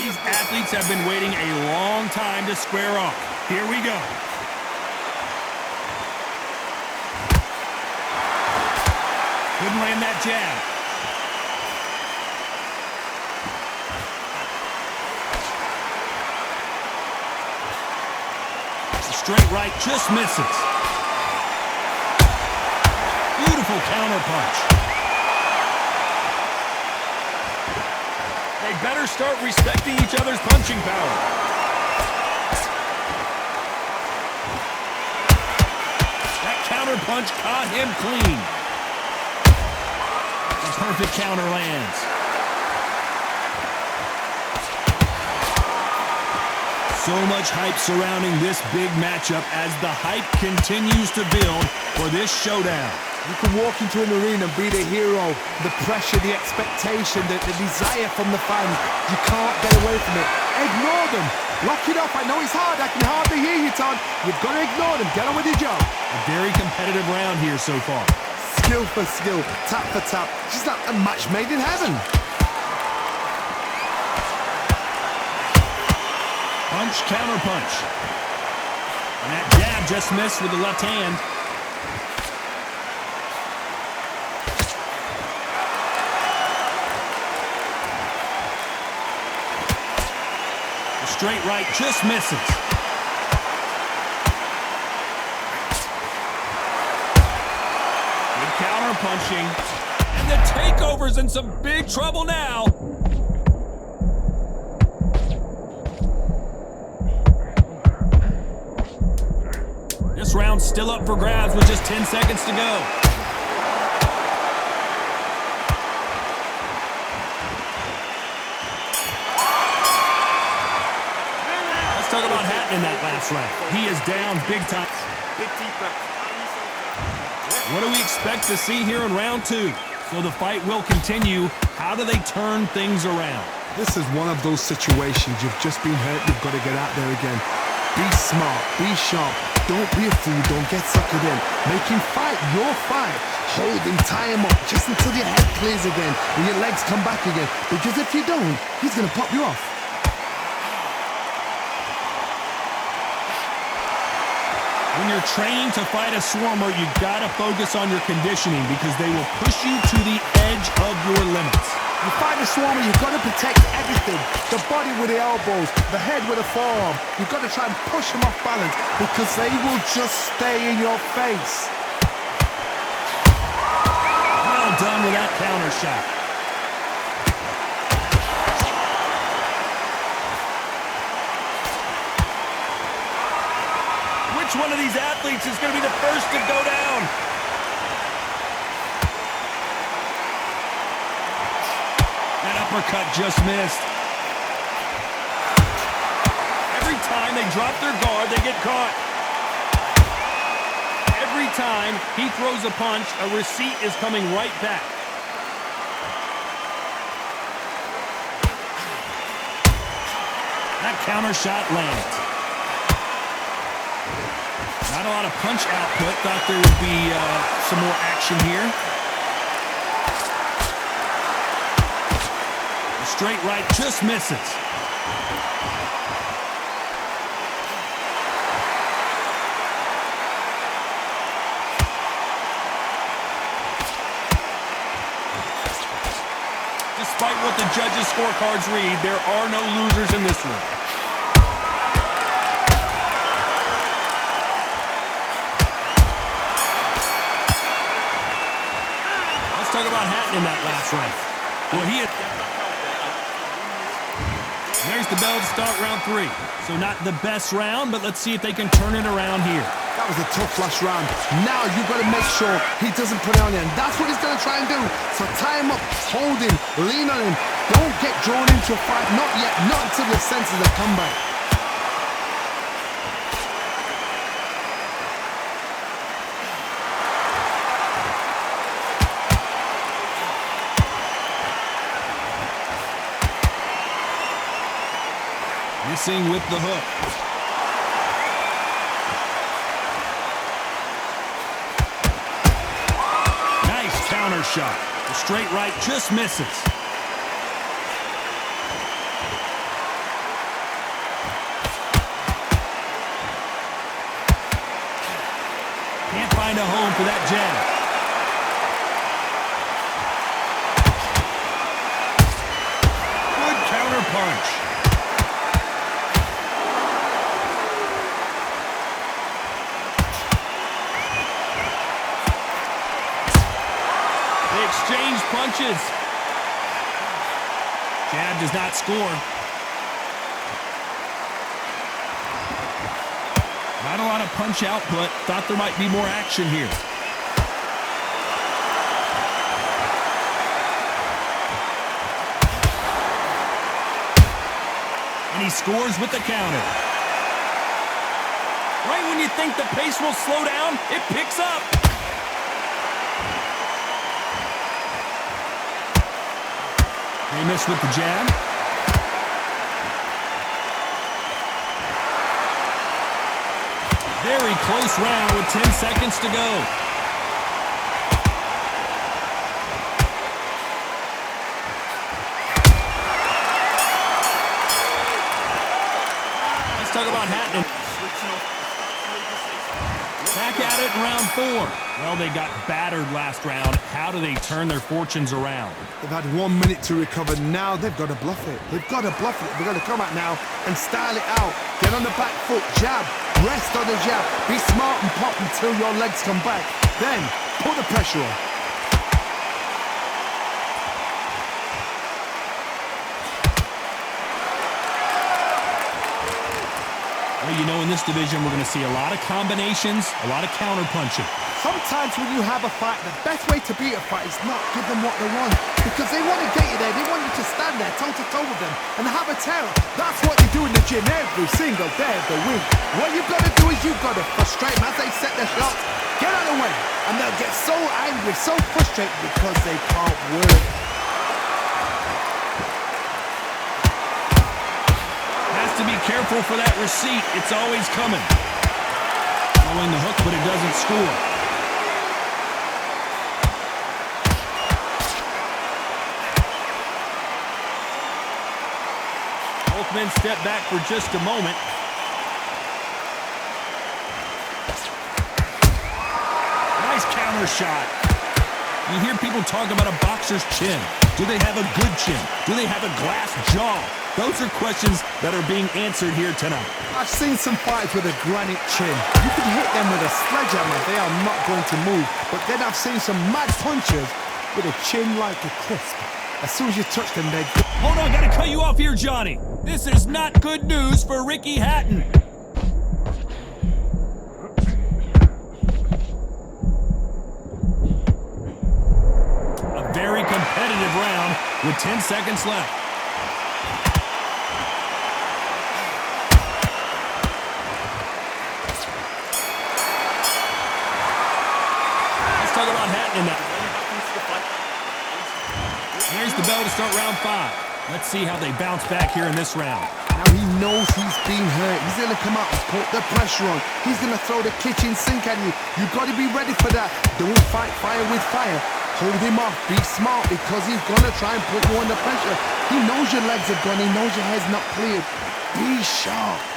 These athletes have been waiting a long time to square off. Here we go. Couldn't land that jab. Straight right just misses. Beautiful counter punch. They better start respecting each other's punching power. That counter punch caught him clean. The perfect counter lands. So much hype surrounding this big matchup as the hype continues to build for this showdown. You can walk into an arena and be the hero. The pressure, the expectation, the desire from the fans. You can't get away from it. Ignore them. Lock it up. I know it's hard. I can hardly hear you, Todd. You've got to ignore them. Get on with your job. A very competitive round here so far. Skill for skill. Tap for tap. She's like a match made in heaven. Punch, counter punch. And that jab just missed with the left hand. The straight right just misses. Good counter punching. And the Takeover's in some big trouble now. This round's still up for grabs with just 10 seconds to go. Let's talk about Hatton in that last round. He is down big time. What do we expect to see here in round two? So the fight will continue. How do they turn things around? This is one of those situations. You've just been hurt. You've got to get out there again. Be smart. Be sharp. Don't be a fool. Don't get suckered in. Make him fight your fight. Hold him, tie him up just until your head clears again and your legs come back again. Because if you don't, he's going to pop you off. When you're training to fight a swarmer, you've got to focus on your conditioning because they will push you to the edge of your limits. You fight a swarmer, you've got to protect everything. The body with the elbows, the head with the forearm. You've got to try and push them off balance because they will just stay in your face. Well done with that counter shot. Which one of these athletes is going to be the first to go down? That uppercut just missed. Every time they drop their guard, they get caught. Every time he throws a punch, a receipt is coming right back. That counter shot lands. Not a lot of punch output. Thought there would be some more action here. The straight right just misses. Despite what the judges' scorecards read, there are no losers in this one. Talk about Hatton in that last round. Well, there's the bell to start round three. So not the best round, but let's see if they can turn it around here. That was a tough last round. Now you've got to make sure he doesn't put it on him. That's what he's going to try and do. So tie him up, hold him, lean on him. Don't get drawn into a fight. Not yet. Not until your senses have come back. Missing with the hook. Nice counter shot. The straight right just misses. find a home for that jab. Good counter punch. They exchange punches. Jab does not score. Not a lot of punch output. Thought there might be more action here. And he scores with the counter. Right when you think the pace will slow down, it picks up. They missed with the jab. Very close round with 10 seconds to go. Let's talk about Hatton. Back at it in round 4. Well, they got battered last round. How do they turn their fortunes around? They've had 1 minute to recover. Now they've got to bluff it. They've got to bluff it. They've got to come out now and style it out. Get on the back foot, jab, rest on the jab. Be smart and pop until your legs come back. Then put the pressure on. Well, you know, in this division, we're going to see a lot of combinations, a lot of counter punching. Sometimes when you have a fight, the best way to beat a fight is not give them what they want. Because they want to get you there. They want you to stand there toe-to-toe with them and have a terror. That's what they do in the gym every single day of the week. What you've got to do is you've got to frustrate them as they set their shots. Get out of the way. And they'll get so angry, so frustrated because they can't work. To be careful for that receipt. It's always coming. Following the hook, but it doesn't score. Both men step back for just a moment. Nice counter shot. You hear people talk about a boxer's chin. Do they have a good chin? Do they have a glass jaw? Those are questions that are being answered here tonight. I've seen some fighters with a granite chin. You can hit them with a sledgehammer, they are not going to move. But then I've seen some mad punchers with a chin like a crisp. As soon as you touch them, they go. Hold on, gotta cut you off here, Johnny. This is not good news for Ricky Hatton. A very competitive round with 10 seconds left. Talk about Hatton in that. Here's the bell to start round 5. Let's see how they bounce back here in this round. Now he knows he's being hurt. He's going to come out and put the pressure on. He's going to throw the kitchen sink at you. You've got to be ready for that. Don't fight fire with fire. Hold him off. Be smart because he's going to try and put you under pressure. He knows your legs are gone. He knows your head's not cleared. Be sharp.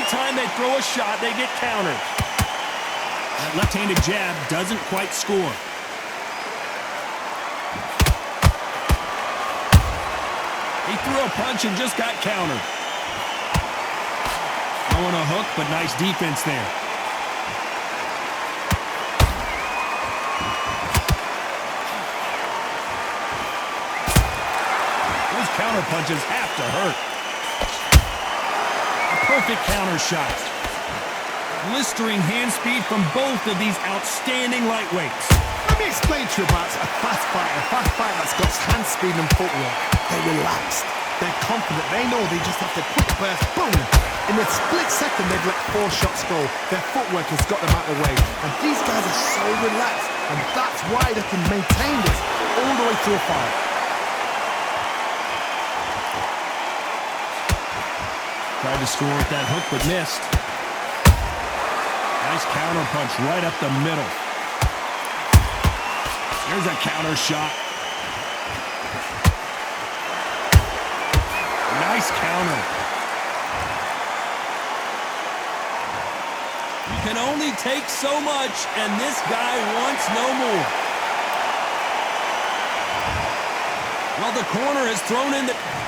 Time they throw a shot, they get countered. That left-handed jab doesn't quite score. He threw a punch and just got countered. Throwing a hook, but nice defense there. Those counter punches have to hurt. Perfect counter shot. Blistering hand speed from both of these outstanding lightweights. Let me explain to you about a fast fighter that's got hand speed and footwork. They're relaxed. They're confident. They know they just have to quick burst, boom. In a split second, they've let 4 shots go. Their footwork has got them out of the way. And these guys are so relaxed. And that's why they can maintain this all the way through a fight. Tried to score with that hook, but missed. Nice counter punch right up the middle. Here's a counter shot. Nice counter. You can only take so much, and this guy wants no more. Well, the corner has thrown in the...